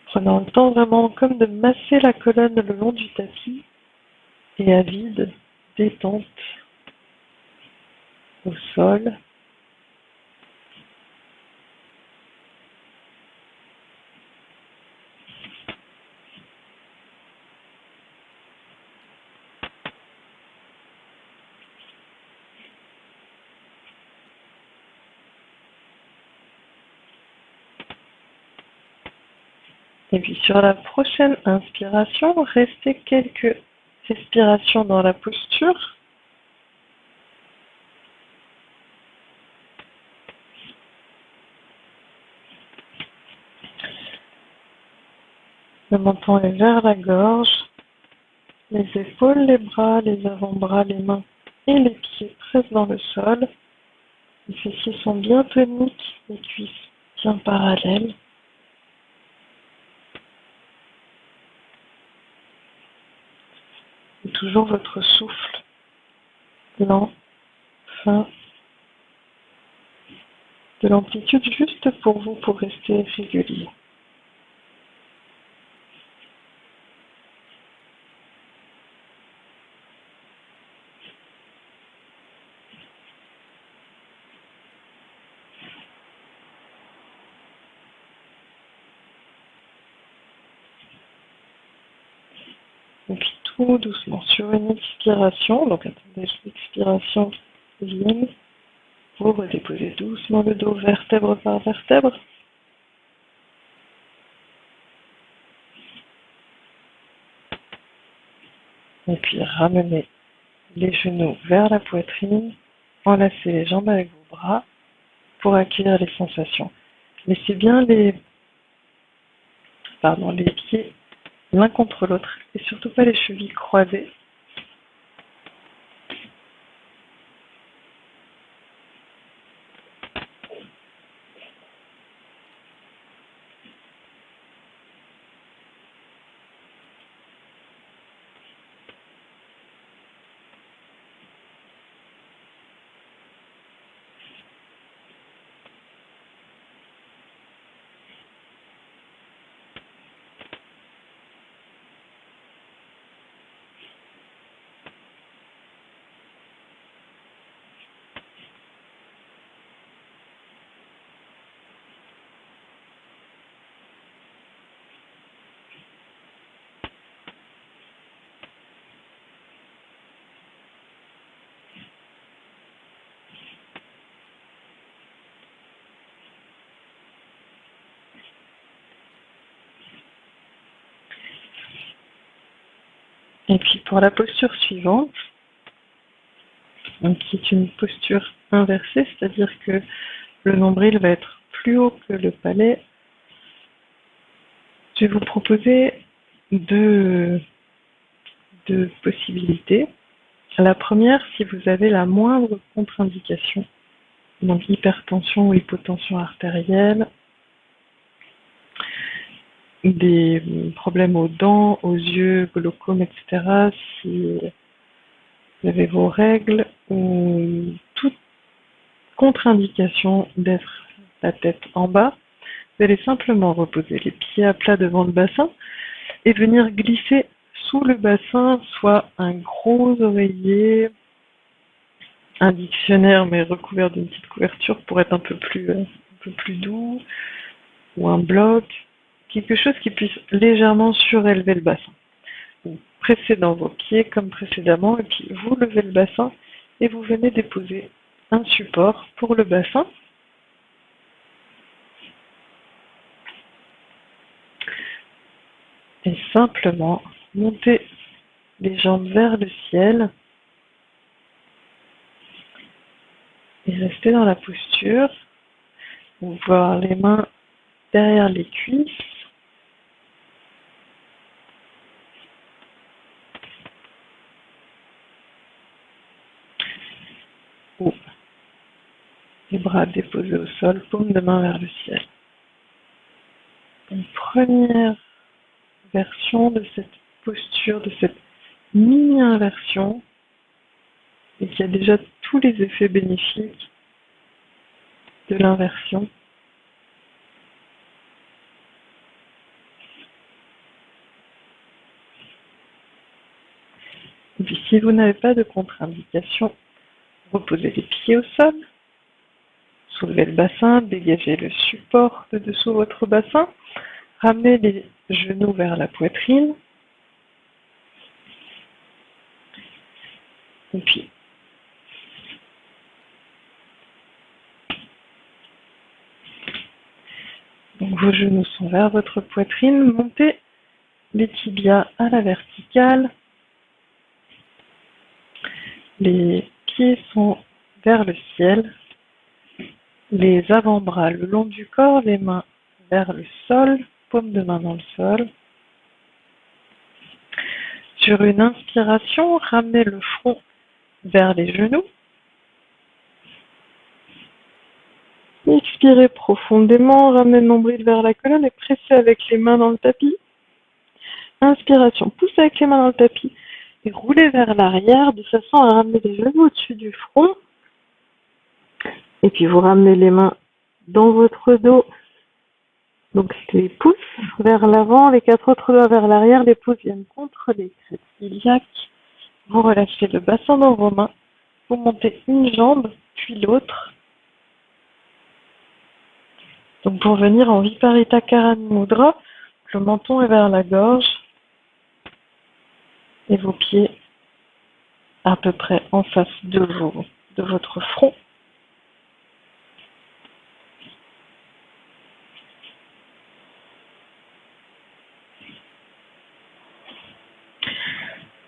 prenant le temps vraiment comme de masser la colonne le long du tapis et à vide, détente au sol. Et puis sur la prochaine inspiration, restez quelques respirations dans la posture. Le menton est vers la gorge, les épaules, les bras, les avant-bras, les mains et les pieds pressent dans le sol. Les fessiers sont bien toniques, les cuisses bien parallèles. Et toujours votre souffle lent, fin, de l'amplitude juste pour vous pour rester régulier. Et puis tout doucement, sur une expiration, donc attendez, l'expiration vienne, vous redéposez doucement le dos vertèbre par vertèbre. Et puis ramenez les genoux vers la poitrine, enlacez les jambes avec vos bras pour accueillir les sensations. Laissez bien les pieds l'un contre l'autre et surtout pas les chevilles croisées. Et puis pour la posture suivante, donc qui est une posture inversée, c'est-à-dire que le nombril va être plus haut que le palais, je vais vous proposer deux possibilités. La première, si vous avez la moindre contre-indication, donc hypertension ou hypotension artérielle, des problèmes aux dents, aux yeux, glaucome, etc., si vous avez vos règles ou toute contre-indication d'être la tête en bas, vous allez simplement reposer les pieds à plat devant le bassin et venir glisser sous le bassin soit un gros oreiller, un dictionnaire mais recouvert d'une petite couverture pour être un peu plus doux, ou un bloc, quelque chose qui puisse légèrement surélever le bassin. Vous pressez dans vos pieds comme précédemment et puis vous levez le bassin et vous venez déposer un support pour le bassin. Et simplement montez les jambes vers le ciel et restez dans la posture. Vous pouvez avoir les mains derrière les cuisses. Ou les bras déposés au sol, paume de main vers le ciel. Une première version de cette posture, de cette mini-inversion, et qui a déjà tous les effets bénéfiques de l'inversion. Et puis si vous n'avez pas de contre-indication, reposez les pieds au sol, soulevez le bassin, dégagez le support de dessous votre bassin, ramenez les genoux vers la poitrine, et puis donc vos genoux sont vers votre poitrine, montez les tibias à la verticale, les pieds sont vers le ciel, les avant-bras le long du corps, les mains vers le sol, paume de main dans le sol. Sur une inspiration, ramenez le front vers les genoux. Expirez profondément, ramenez le nombril vers la colonne et pressez avec les mains dans le tapis. Inspiration, poussez avec les mains dans le tapis et roulez vers l'arrière de façon à ramener les genoux au-dessus du front. Et puis vous ramenez les mains dans votre dos. Donc les pouces vers l'avant, les 4 autres doigts vers l'arrière, les pouces viennent contre les crêtes iliaques. Vous relâchez le bassin dans vos mains. Vous montez une jambe, puis l'autre. Donc pour venir en Viparita Karani Mudra, le menton est vers la gorge et vos pieds à peu près en face de votre front.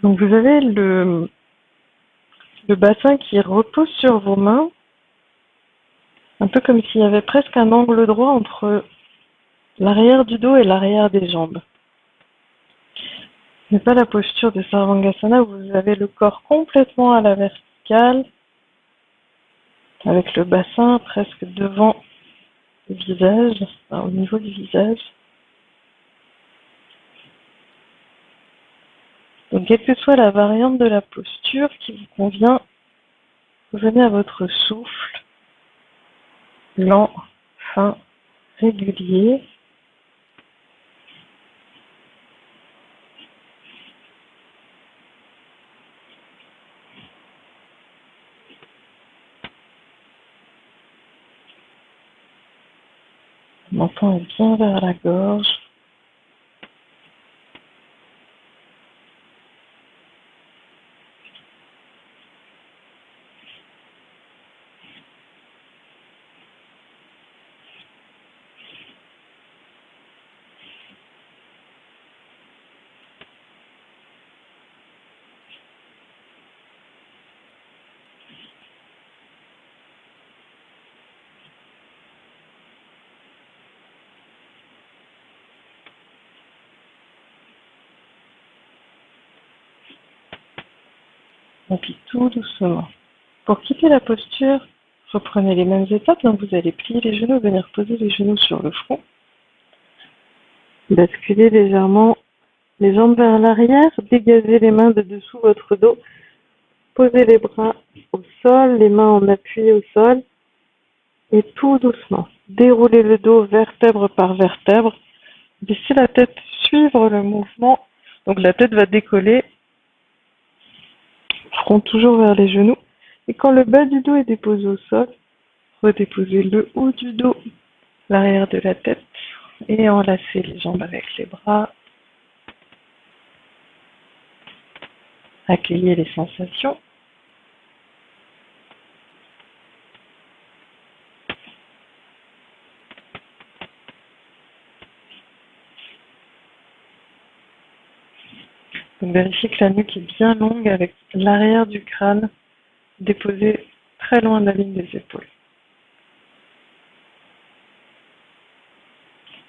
Donc vous avez le bassin qui repose sur vos mains, un peu comme s'il y avait presque un angle droit entre l'arrière du dos et l'arrière des jambes. Ce n'est pas la posture de Sarvangasana où vous avez le corps complètement à la verticale, avec le bassin presque devant le visage, enfin, au niveau du visage. Donc quelle que soit la variante de la posture qui vous convient, venez à votre souffle, lent, fin, régulier. Le menton est bien vers la gorge. Et puis tout doucement. Pour quitter la posture, reprenez les mêmes étapes. Donc vous allez plier les genoux, venir poser les genoux sur le front. Basculez légèrement les jambes vers l'arrière, dégagez les mains de dessous votre dos, posez les bras au sol, les mains en appui au sol et tout doucement. Déroulez le dos vertèbre par vertèbre. Laissez la tête suivre le mouvement. Donc la tête va décoller, front toujours vers les genoux. Et quand le bas du dos est déposé au sol, redéposez le haut du dos, l'arrière de la tête et enlacez les jambes avec les bras. Accueillez les sensations. Donc vérifiez que la nuque est bien longue avec l'arrière du crâne déposé très loin de la ligne des épaules.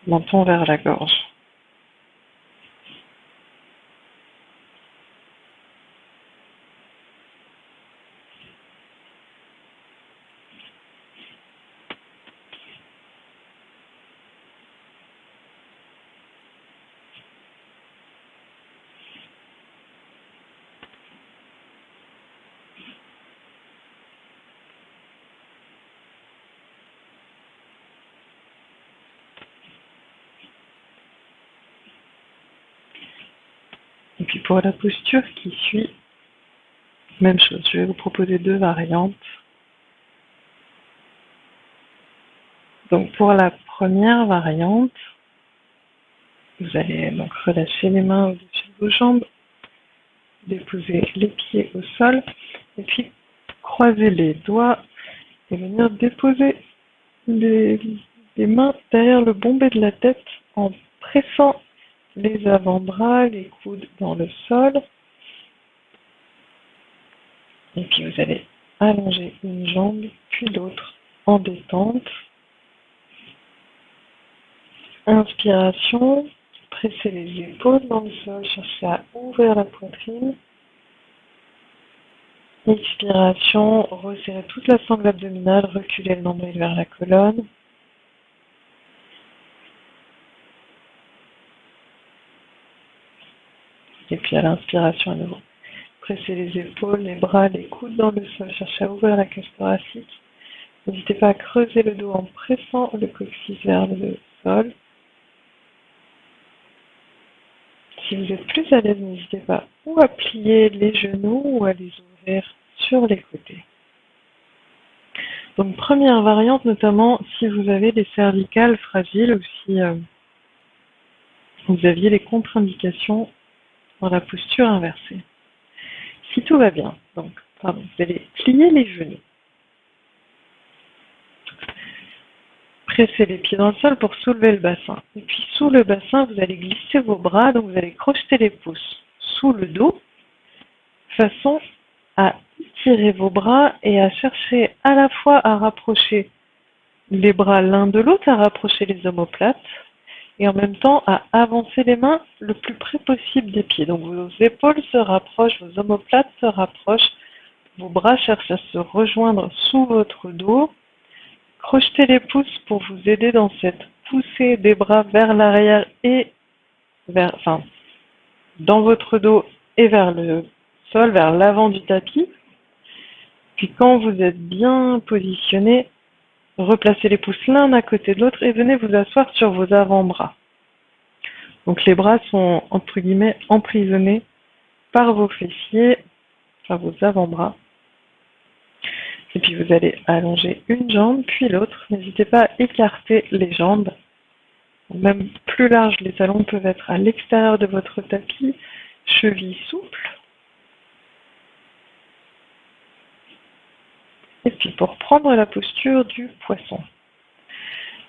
Menton vers la gorge. Et puis pour la posture qui suit, même chose, je vais vous proposer deux variantes. Donc pour la première variante, vous allez donc relâcher les mains au-dessus de vos jambes, déposer les pieds au sol et puis croiser les doigts et venir déposer les mains derrière le bombé de la tête en pressant les avant-bras, les coudes dans le sol. Et puis vous allez allonger une jambe puis l'autre en détente. Inspiration, pressez les épaules dans le sol, cherchez à ouvrir la poitrine. Expiration, resserrez toute la sangle abdominale, reculez le nombril vers la colonne. Et puis à l'inspiration à nouveau. Pressez les épaules, les bras, les coudes dans le sol, cherchez à ouvrir la cage thoracique. N'hésitez pas à creuser le dos en pressant le coccyx vers le sol. Si vous êtes plus à l'aise, n'hésitez pas ou à plier les genoux ou à les ouvrir sur les côtés. Donc première variante, notamment si vous avez des cervicales fragiles ou si vous aviez les contre-indications dans la posture inversée. Si tout va bien, donc vous allez plier les genoux. Pressez les pieds dans le sol pour soulever le bassin. Et puis sous le bassin, vous allez glisser vos bras, donc vous allez crocheter les pouces sous le dos, façon à tirer vos bras et à chercher à la fois à rapprocher les bras l'un de l'autre, à rapprocher les omoplates, et en même temps à avancer les mains le plus près possible des pieds. Donc vos épaules se rapprochent, vos omoplates se rapprochent, vos bras cherchent à se rejoindre sous votre dos. Crochetez les pouces pour vous aider dans cette poussée des bras vers l'arrière et dans votre dos et vers le sol, vers l'avant du tapis. Puis quand vous êtes bien positionné, replacez les pouces l'un à côté de l'autre et venez vous asseoir sur vos avant-bras. Donc les bras sont entre guillemets emprisonnés par vos fessiers, par vos avant-bras. Et puis vous allez allonger une jambe puis l'autre. N'hésitez pas à écarter les jambes. Même plus large, les talons peuvent être à l'extérieur de votre tapis, chevilles souples. Et puis pour prendre la posture du poisson,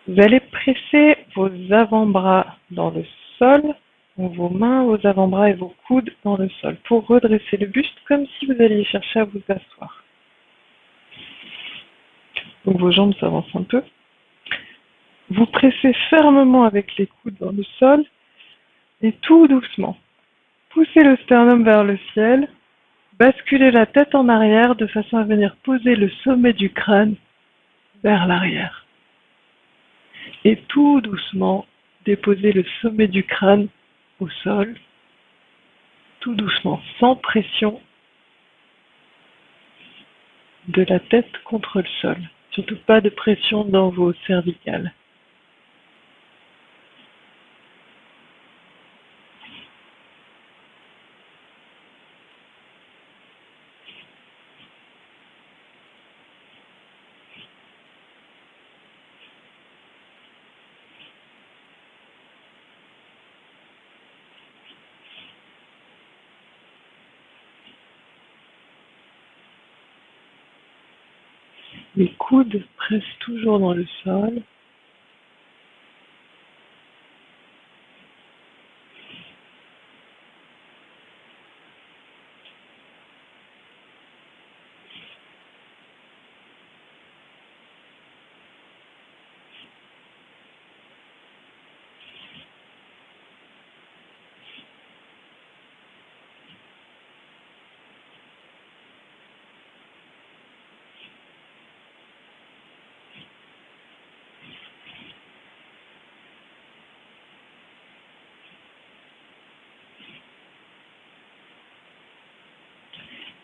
vous allez presser vos avant-bras dans le sol, donc vos mains, vos avant-bras et vos coudes dans le sol pour redresser le buste comme si vous alliez chercher à vous asseoir. Donc vos jambes s'avancent un peu. Vous pressez fermement avec les coudes dans le sol et tout doucement. Poussez le sternum vers le ciel, basculez la tête en arrière de façon à venir poser le sommet du crâne vers l'arrière. Et tout doucement, déposez le sommet du crâne au sol, tout doucement, sans pression de la tête contre le sol. Surtout pas de pression dans vos cervicales. Les coudes pressent toujours dans le sol.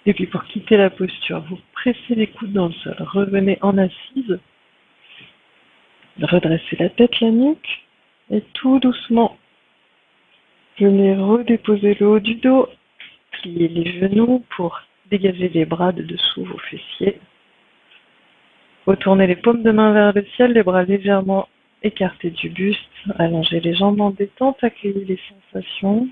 Et puis pour quitter la posture, vous pressez les coudes dans le sol. Revenez en assise. Redressez la tête, la nuque. Et tout doucement, venez redéposer le haut du dos. Pliez les genoux pour dégager les bras de dessous vos fessiers. Retournez les paumes de main vers le ciel, les bras légèrement écartés du buste. Allongez les jambes en détente, accueillez les sensations.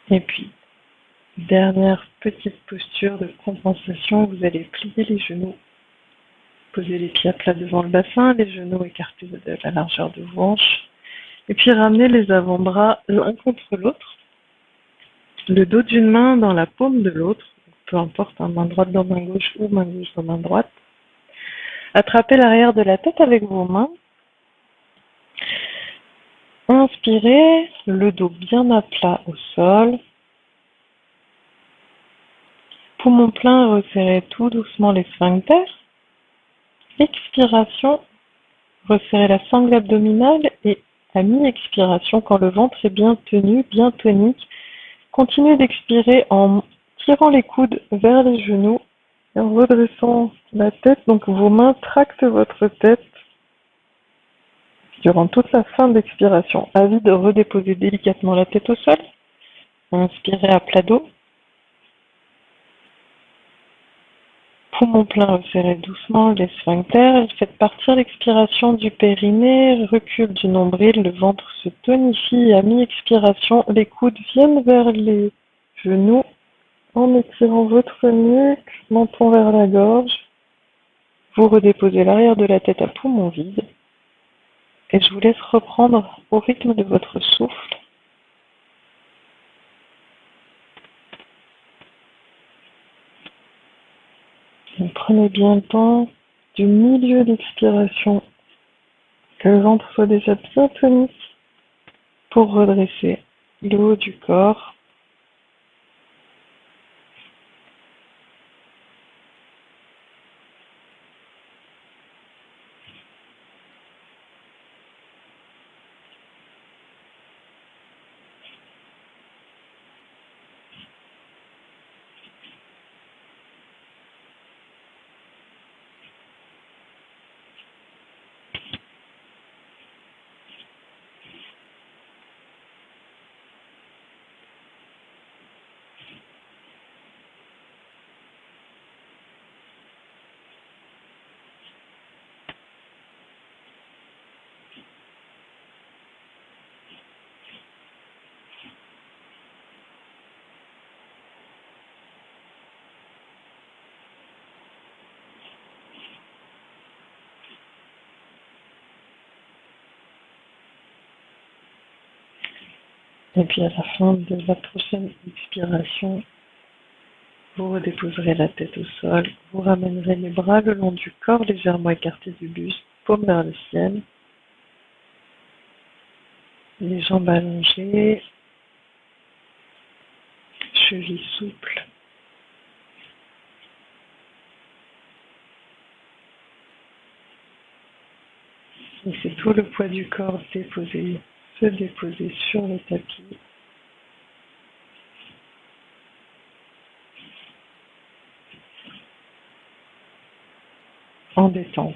Et puis, dernière petite posture de compensation, vous allez plier les genoux, poser les pieds à plat devant le bassin, les genoux écartés de la largeur de vos hanches, et puis ramener les avant-bras l'un contre l'autre, le dos d'une main dans la paume de l'autre, peu importe, main droite dans main gauche ou main gauche dans main droite. Attrapez l'arrière de la tête avec vos mains. Inspirez, le dos bien à plat au sol. Poumon plein, resserrez tout doucement les sphincters. Expiration, resserrez la sangle abdominale et à mi-expiration, quand le ventre est bien tenu, bien tonique, continuez d'expirer en tirant les coudes vers les genoux et en redressant la tête. Donc vos mains tractent votre tête durant toute la fin d'expiration. Avis de redéposer délicatement la tête au sol. Inspirez à plat dos. Poumon plein, resserrez doucement les sphincters. Faites partir l'expiration du périnée, recul du nombril, le ventre se tonifie. À mi-expiration, les coudes viennent vers les genoux en étirant votre nuque, menton vers la gorge. Vous redéposez l'arrière de la tête à poumon vide. Et je vous laisse reprendre au rythme de votre souffle. Donc, prenez bien le temps du milieu d'expiration, que le ventre soit déjà bien tonique pour redresser le haut du corps. Et puis à la fin de la prochaine expiration, vous redéposerez la tête au sol, vous ramènerez les bras le long du corps, légèrement écartés du buste, paume vers le ciel, les jambes allongées, chevilles souples. Laissez tout le poids du corps se déposer sur le tapis. En détente.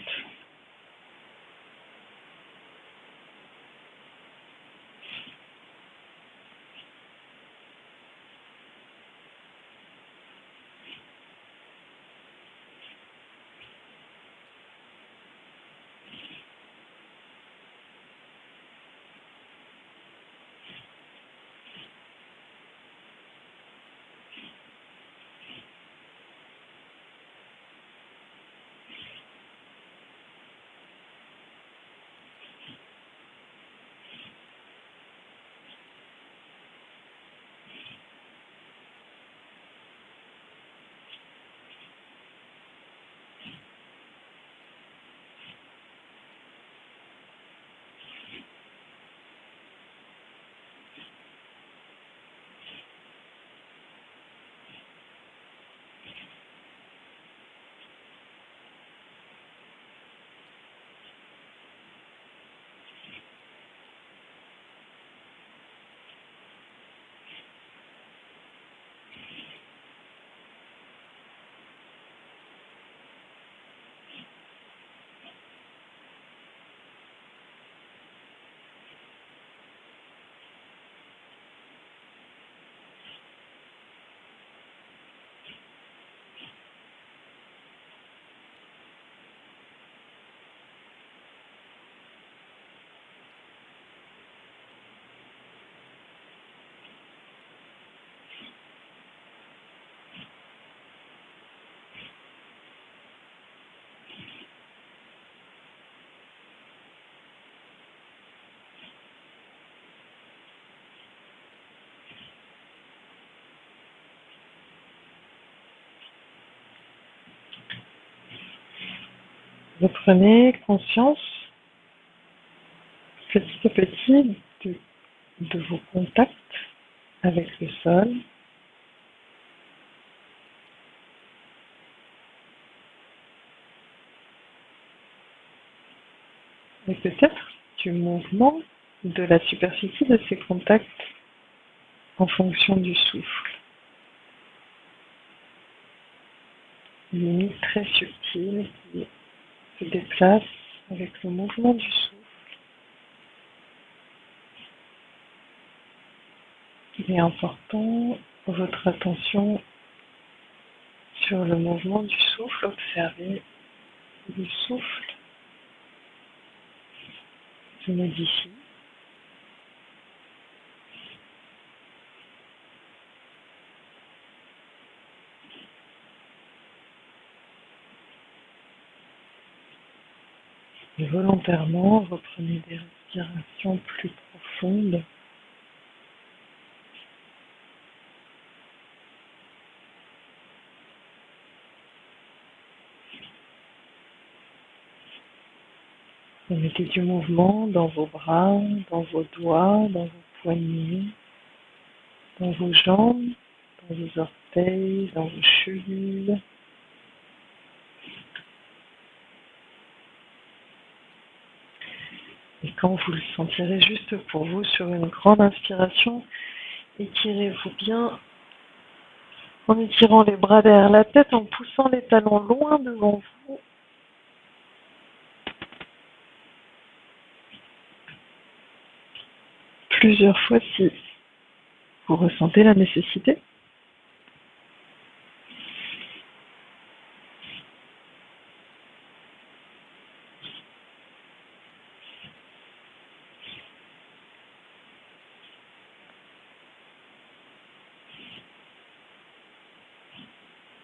Vous prenez conscience petit à petit de vos contacts avec le sol. Et peut-être du mouvement de la superficie de ces contacts en fonction du souffle. Une limite très subtile qui se déplace avec le mouvement du souffle. Il est important votre attention sur le mouvement du souffle. Observez le souffle se modifie. Et volontairement, reprenez des respirations plus profondes. Vous mettez du mouvement dans vos bras, dans vos doigts, dans vos poignets, dans vos jambes, dans vos orteils, dans vos chevilles. Et quand vous le sentirez juste pour vous sur une grande inspiration, étirez-vous bien en étirant les bras derrière la tête, en poussant les talons loin devant vous. Plusieurs fois si vous ressentez la nécessité.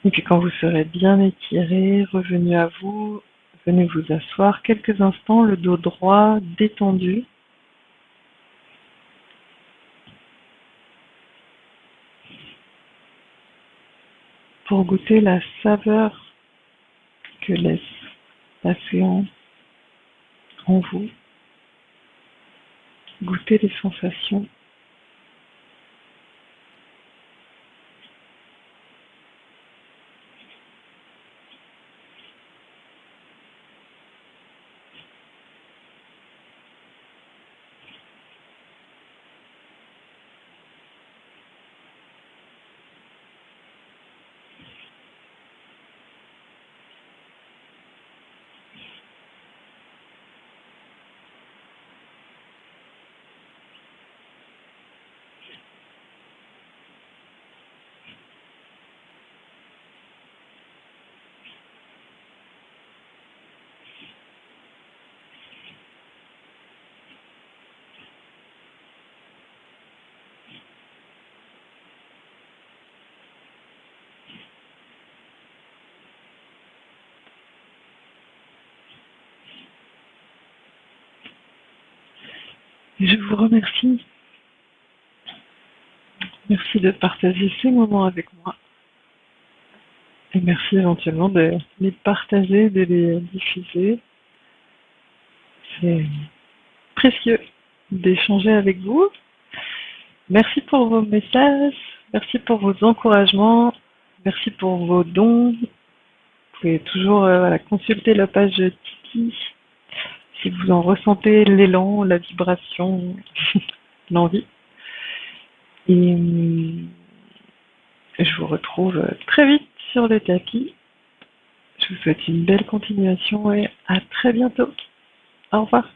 Et puis quand vous serez bien étiré, revenu à vous, venez vous asseoir quelques instants, le dos droit détendu. pour goûter la saveur que laisse la séance en vous. Goûter les sensations. Je vous remercie. Merci de partager ces moments avec moi. Et merci éventuellement de les partager, de les diffuser. C'est précieux d'échanger avec vous. Merci pour vos messages, merci pour vos encouragements, merci pour vos dons. Vous pouvez toujours consulter la page Tipeee si vous en ressentez l'élan, la vibration, l'envie. Et je vous retrouve très vite sur le tapis. Je vous souhaite une belle continuation et à très bientôt. Au revoir.